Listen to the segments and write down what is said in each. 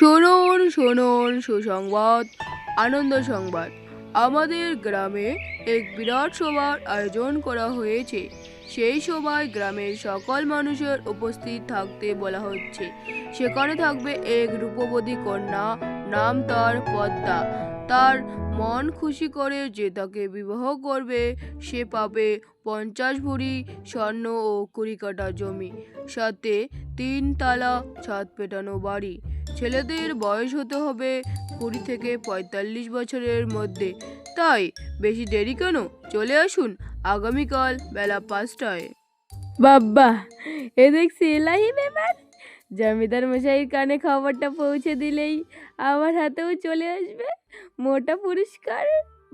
শুনুন শুনুন সুসংবাদ, আনন্দ সংবাদ। আমাদের গ্রামে এক বিরাট সভার আয়োজন করা হয়েছে। সেই সভায় গ্রামের সকল মানুষের উপস্থিত থাকতে বলা হচ্ছে। সেখানে থাকবে এক রূপবতী কন্যা, নাম তার পদ্মা। তার মন খুশি করে যে তাকে বিবাহ করবে সে পাবে 50 ভরি স্বর্ণ ও 20 কাঠা জমি, সাথে 3 তালা ছাদ পেটানো বাড়ি। ছেলেদের বয়স হতে হবে 20 থেকে 45 বছরের মধ্যে। তাই বেশি দেরি কেন, চলে আসুন আগামীকাল বেলা 5টায়। বাবা, এ দেখছি এলাহি ব্যাপার। জমিদার মশাইয়ের কানে খবরটা পৌঁছে দিলেই আমার হাতেও চলে আসবে মোটা পুরস্কার।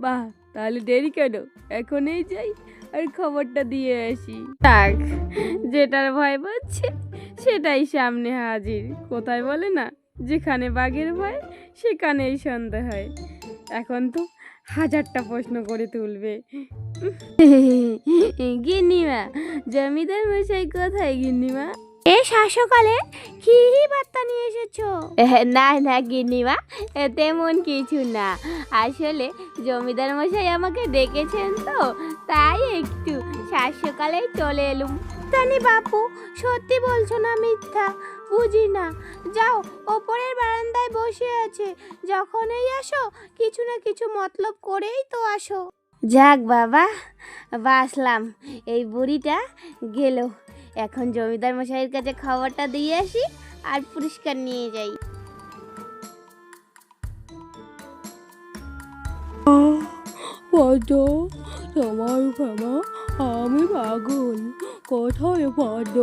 বাহ, তাহলে দেরি কেন, এখনই যাই আর খবরটা দিয়ে আসি। থাক, যেটার ভয় পাচ্ছে সেটাই সামনে হাজির। কোথায় বলে না, যেখানে বাঘের ভয় সেখানেই সন্দেহ হয়। এখন তো 1000টা প্রশ্ন করে তুলবে। গিন্নিমা, জমিদার মশাই কোথায় গিন্নিমা? এই সকালে কি বার্তা নিয়ে এসেছো? না না গিন্নিমা, তেমন কিছু না। আসলে জমিদার মশাই আমাকে ডেকেছেন তো, তাই একটু সকালেই চলে এলুম। জানি বাপু, সত্যি বলছো না মিথ্যা? বুঝি না। যাও, ওপরের বারান্দায় বসে আছে, যখনই আসো কিছু না কিছু মতলব করেই তো আসো। যাক বাবা, বাসলাম। এই বুড়িটা গেল, এখন জমিদার মশাইয়ের কাছে খবরটা দিয়ে আসি আর পুরস্কার নিয়ে যাই। পদ্ম, তোমার ক্ষমা, আমি পাগল। কোথায় পদ্ম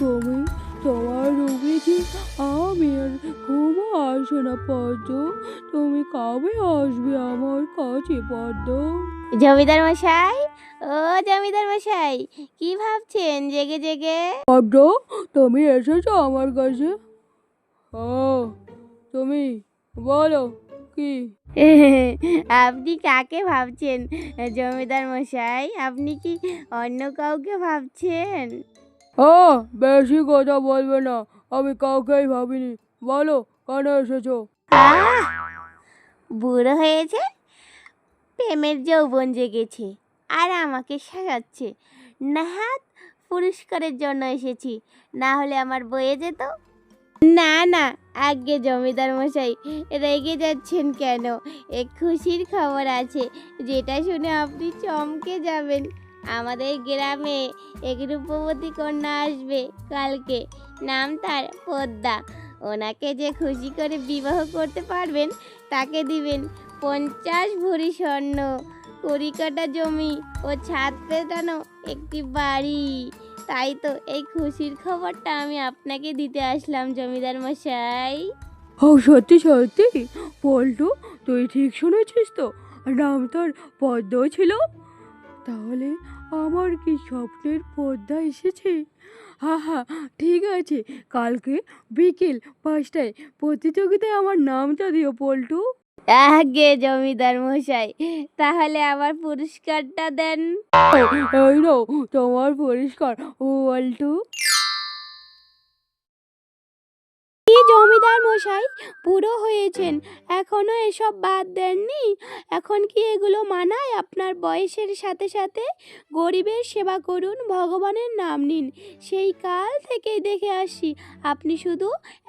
তুমি? তোমার রুগীটি আমি আর ঘুম আসে না পদ্ম। তুমি কবে আসবে আমার কাছে পদ্ম? জমিদার মশাই, ও জমিদার মশাই, কি ভাবছেন জেগে জেগে? পদ্ম, তুমি এসেছো আমার কাছে? ও, তুমি বলো কি? আপনি কাকে ভাবছেন জমিদার মশাই? আপনি কি অন্য কাউকে ভাবছেন? ও, বেশি কথা বলবে না, আমি কাউকেই ভাবিনি। বলো কেন এসেছো? আহ, বুড়ো হয়েছে, প্রেমের যৌবন জেগেছে, আর আমাকে সাজাচ্ছে। নাহাত পুরস্কারের জন্য এসেছি, না হলে আমার বয়ে যেত। না না, আগে জমিদার মশাই রেগে যাচ্ছেন কেন? এক খুশির খবর আছে, যেটা শুনে আপনি চমকে যাবেন। আমাদের গ্রামে এক রূপবতী কন্যা আসবে কালকে, নাম তার পদ্মা। ওনাকে যে খুশি করে বিবাহ করতে পারবেন তাকে দিবেন 50 ভরি স্বর্ণ, 20 কাঠা জমি ও ছাদ পেটানো একটি বাড়ি। তাই তো এই খুশির খবরটা আমি আপনাকে দিতে আসলাম জমিদার মশাই। ও, সত্যি সত্যি পল্টু, তুই ঠিক শুনেছিস তো? নাম তোর পদ্ম ছিল? তাহলে আমার কি স্বপ্নের পদ্মা এসেছে? হা হা, ঠিক আছে, কালকে বিকেল 5টায় প্রতিযোগিতায় আমার নামটা দিও পল্টু। আগে জমিদার মশাই, তাহলে আমার পুরস্কারটা দেন। এই নাও তোমার পরিষ্কার পল্টু। কি জমিদার মশাই, বুড়ো হয়েছেন, এখনো এসব বাদ দেননি? এখন কি এগুলো মানায়? আপনার বয়সের সাথে সাথে গরিবের সেবা করুন, ভগবানের নাম নিন। সেই কাল থেকেই দেখে আসি আপনি শুধু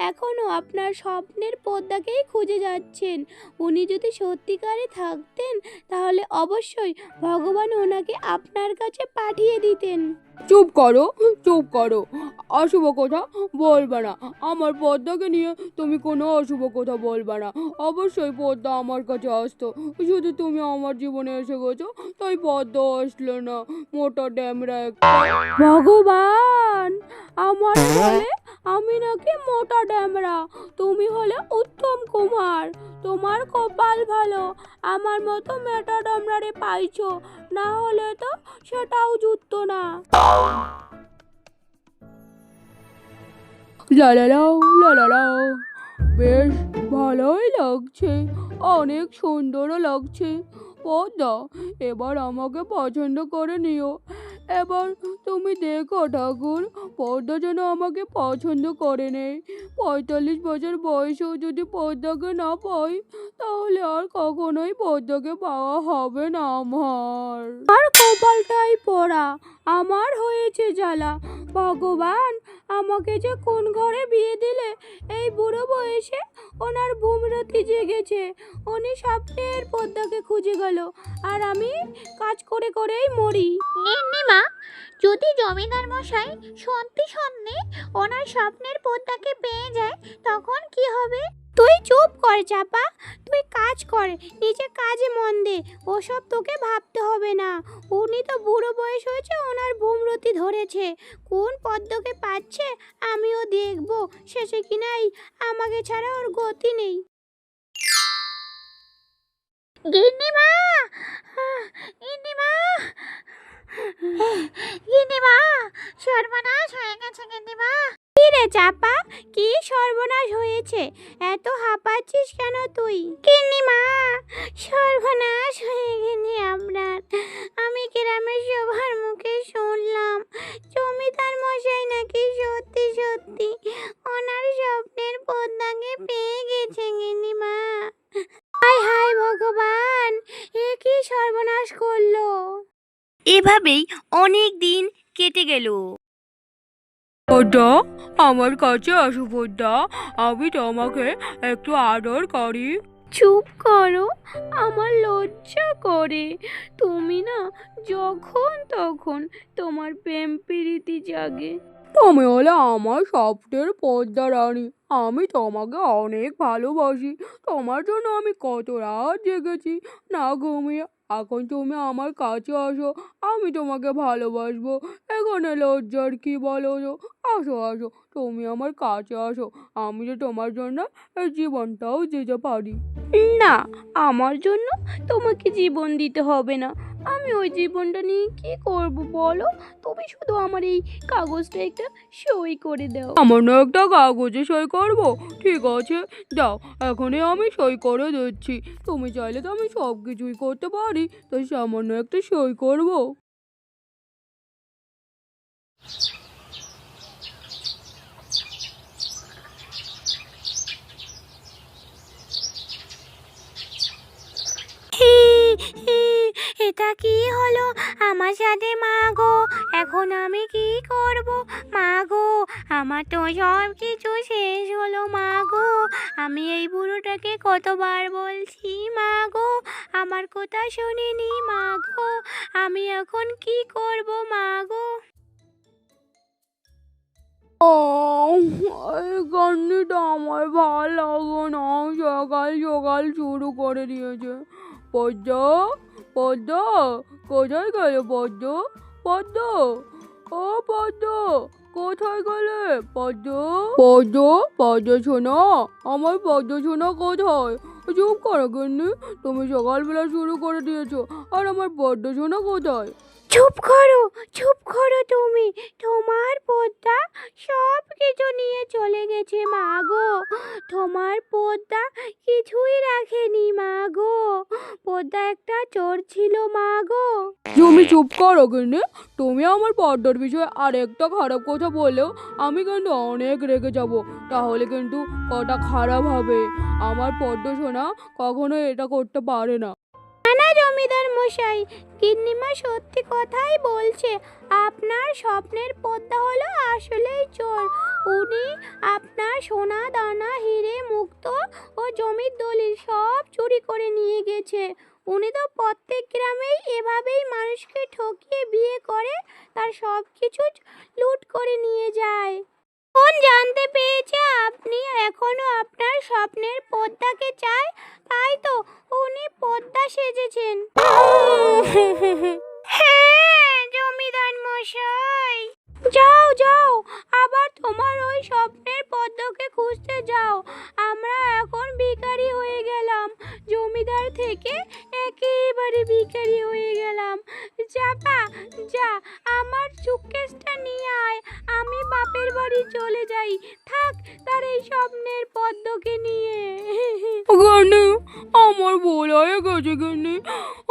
এখনো আপনার স্বপ্নের পদ্মাকেই খুঁজে যাচ্ছেন। উনি যদি সত্যিকারে থাকতেন তাহলে অবশ্যই ভগবান ওনাকে আপনার কাছে পাঠিয়ে দিতেন। চুপ করো, চুপ করো, অশুভ কথা বলবে না। আমার পদ্মাকে নিয়ে তুমি কোনো অশুভ কথা বলবে না। অবশ্যই পদ্মা আমার কাছে আসতো, শুধু তুমি আমার জীবনে এসে গেছো তাই পদ্মা আসলো না, মোটা ড্যামরা একটা। ভগবান, আমার বলে আমি নাকি মোটা ড্যামরা, তুমি হলে উত্তম কুমার। তোমার কপাল ভালো, আমার মতো মেটা ড্যামরারে পাইছো, না হলে তো সেটাও জুটতো না। লালালাও লালালাও, বেশ ভালোই লাগছে, অনেক সুন্দরও লাগছে। পদ্মা, এবার আমাকে পছন্দ করে নিও। এবার তুমি দেখো ঠাকুর, পদ্মা যেন আমাকে পছন্দ করে নেই। ৪৫ বছর বয়সেও যদি পদ্মাকে না পাই, তাহলে আর কখনোই পদ্মাকে পাওয়া হবে না আমার। আর কপালটাই পোড়া, আমার হয়েছে জ্বালা। ভগবান, আমাকে যে কোন ঘরে বিয়ে দিলে? এই বুড়ো বয়সে ওনার ভূমরতি জেগেছে, উনি স্বপ্নের পদ্মাকে খুঁজে গেল, আর আমি কাজ করে করেই মরি। গিন্নিমা, যদি জমিদার মশাই সত্যি সন্ধ্যে ওনার স্বপ্নের পদ্মাকে পেয়ে যায়, তখন কি হবে? তুই চুপ কর চাপা, তুই কাজ কর, নিজে কাজে মন দে, ওসব তোকে ভাবতে হবে না। উনি তো বুড়ো বয়স হয়েছে, ওনার ভূমরতি ধরেছে, কোন পদ্মকে পাচ্ছে আমিও দেখব, শেষে কিনাই আমাকে ছাড়া ওর গতি নেই। গিন্নিমা, গিন্নিমা, গিন্নিমা, সর্বনাশ হয়ে গেছে গিন্নিমা। কি রে চাপা, কি সর্বনাশ হয়েছে? এত হাঁপাচ্ছিস কেন তুই? গিন্নিমা, সর্বনাশ হয়ে গেছে আপনার। আমি গ্রামের সবার মুখে শুনলাম জমিদার মশাই নাকি সত্যি সত্যি ওনার স্বপ্নের পদ্মাকে পেয়ে গেছে গিন্নিমা। হায় হায় ভগবান, এ কি সর্বনাশ করলো! এভাবেই অনেক দিন কেটে গেল। পদ্মা, আমার কাছে আসো পদ্মা, আমি তোমাকে একটু আদর করি। চুপ করো, আমার লজ্জা করে। তুমি না যখন তখন তোমার প্রেম প্রীতি জাগে। তুমি হলে আমার স্বপ্নের পদ্মা রানী, আমি তোমাকে অনেক ভালোবাসি। তোমার জন্য আমি কত রাত জেগেছি না ঘুমিয়ে। এখন তুমি আমার কাছে আসো, আমি তোমাকে ভালোবাসবো। এখানে লজ্জার কি বলো তো? আসো আসো, তুমি আমার কাছে আসো, আমি যে তোমার জন্য এই জীবনটাও দিতে পারি। না, আমার জন্য তোমাকে জীবন দিতে হবে না। আমি ওই জীবনটা নিয়ে কি করব বলো? তুমি শুধু আমার এই কাগজটা একটা সই করে দাও। সামান্য একটা কাগজে সই করবো? ঠিক আছে, দাও, এখনই আমি সই করে দিচ্ছি। তুমি চাইলে তো আমি সব কিছুই করতে পারি, তাই সামান্য একটা সই করবো। এটা কি হলো আমার সাথে? মা গো, এখন আমি কি করব? মা গো, আমার তো সব কিছু শেষ হলো। মা গো, আমি এই বুড়োটাকে কতবার বলছি, মা গো, আমার কথা শুনিনি। মা গো, আমি এখন কি করব? মা গো। এই গানটা আমার ভাল লাগে না, সকাল সকাল শুরু করে দিয়েছে। পদ্মা, পদ্মা, কোথায় গেলে পদ্মা? পদ্মা, ও পদ্মা, কোথায় গেলে? পদ্মা, পদ্মা, পদ্মা শোনা, আমার পদ্মা শোনা কোথায়? চুপ করো গিন্নি, তুমি সকালবেলা শুরু করে দিয়েছো, আর আমার পদ্মা শোনা কোথায়? চুপ করো, চুপ করো তুমি। তোমার পদ্মা সব কিছু নিয়ে চলে গেছে। মা গো, তোমার পদ্মা কিছুই রাখেনি। মা গো, পদ্মা একটা চোর ছিল। মা গো। তুমি চুপ করো গিন্নি, তুমি আমার পদ্মার বিষয়ে আর একটা খারাপ কথা বললেও আমি কিন্তু অনেক রেগে যাব, তাহলে কিন্তু কটা খারাপ হবে। আমার পদ্মা সোনা কখনো এটা করতে পারে না। না জমিদার মশাই, গিন্নিমা সত্যি কথাই বলছে। আপনার স্বপ্নের পদ্মা হলো আসলেই চোর। উনি আপনার সোনা দানা হিরে মুক্ত ও জমির দলিল সব চুরি করে নিয়ে গেছে। উনি তো প্রত্যেক গ্রামেই এভাবেই মানুষকে ঠকিয়ে বিয়ে করে তার সব কিছু লুট করে নিয়ে যায়। কোন জানতে পেরেছে আপনি এখনো আপনার স্বপ্নের পদ্মাকে চায়, তাই তো উনি পদ্মা সেজেছেন। হ্যাঁ জমিদার মশাই, যাও যাও, আবার তোমার ওই স্বপ্নের পদ্মকে খুঁজতে যাও। আমরা এখন ভিখারি হয়ে গেলাম, জমিদার থেকে একেবারে ভিখারি হয়ে গেলাম। চাপা, যা আমার সুটকেসটা নিয়ে আয়, আমি বাপের বাড়ি চলে যাই। থাক তার এই স্বপ্নের পদ্মকে নিয়ে। গিন্নি, আমার ভুল হয়ে গেছে গিন্নি,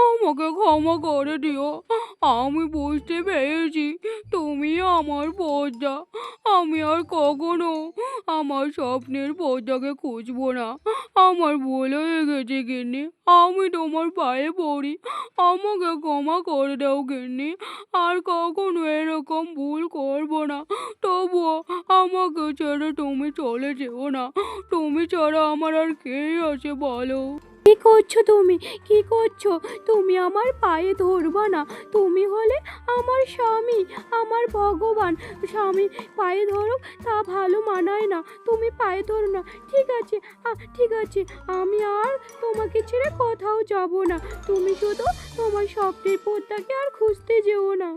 আমাকে ক্ষমা করে দিও। আমি বুঝতে পেরেছি তুমি আমার পদ্মা। আমি আর কখনো আমার স্বপ্নের পদ্মাকে খুঁজবো না। আমার ভুল হয়ে গেছে গিন্নি, আমি তোমার পায়ে পড়ি, আমাকে ক্ষমা করে দাও গিন্নি। আর কখনো এরকম ভুল করবো না। তবুও আমাকে ছেড়ে তুমি চলে যেও না। তুমি ছাড়া আমার আর কে আছে বলো? কি করছো তুমি? কি করছো? তুমি আমার পায়ে ধরবা না। তুমি হলে আমার স্বামী, আমার ভগবান। স্বামী পায়ে ধরো তা ভালো মানায় না। তুমি পায়ে ধরো না। ঠিক আছে, ঠিক আছে, আমি আর তোমাকে ছেড়ে কোথাও যাব না। তুমি শুধু তোমার স্বপ্নের পদ্মাকে আর খুঁজতে যেও না।